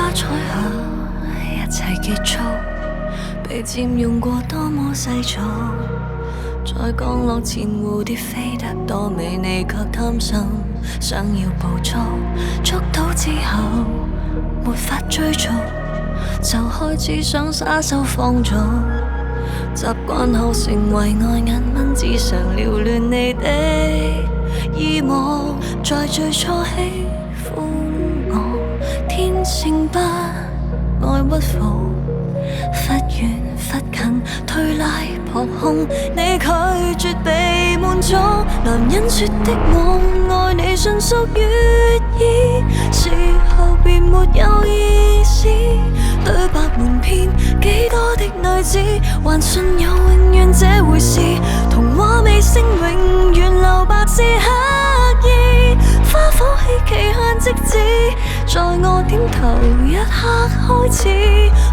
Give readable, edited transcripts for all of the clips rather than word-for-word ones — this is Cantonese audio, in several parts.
花彩霞一齊結束，被佔用過多麼世俗，在降落前蝴蝶飛得多美，你卻貪心想要捕捉，捉到之後沒法追逐，就開始想撒手放縱，習慣後成為愛眼蚊子常撩亂你的耳膜，在最初喜歡我，天性不愛屈服，忽遠忽近，推拉撲空，你拒絕被滿足。男人說的我愛你迅速越意，事後便沒有意思。對白瞞騙幾多的女子，還信有永遠這回事。童話尾聲永遠留白是刻意，花火氣期限即止，在我點頭一刻開始，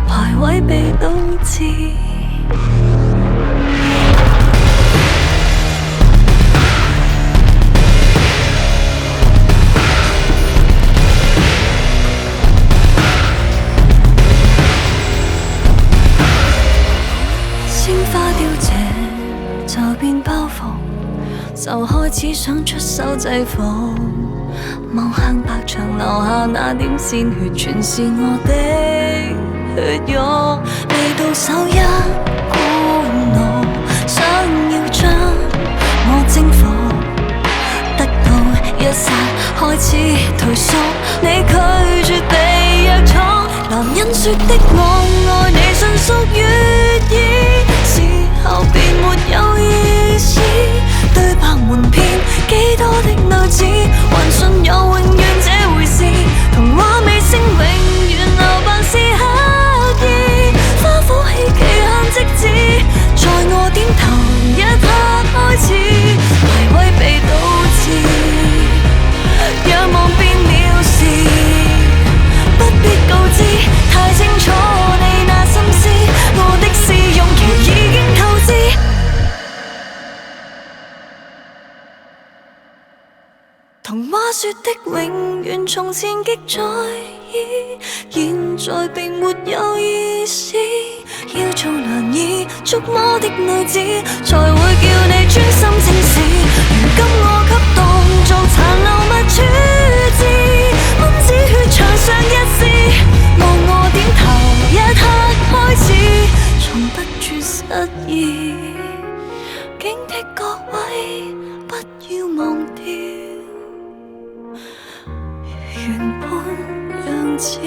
排位被導致。鮮花凋謝就變包袱，就開始想出手制服，望向白牆留下那點鮮血，全是我的血肉，未到手一股怒，想要將我征服，得到一剎開始退縮，你拒絕被約束。男人說的我愛你迅速越意，事後便沒有意思。對白瞞騙幾多的女子，還信有永遠這回事。童話尾聲永遠留白是刻意，花火氣期限即止，在我點頭一刻開始，排位被導致，仰望變了事，不必告知，太清楚你那心思，我的試用期已經透支。童話說的永遠從前極在意，現在並沒有意思。要做難以觸摸的女子，才會叫你專心正視。如今我給當作殘留物處置，蚊子血牆上一絲，望我點頭一刻開始，從不住失意。警惕各位不要忘掉原本樣子。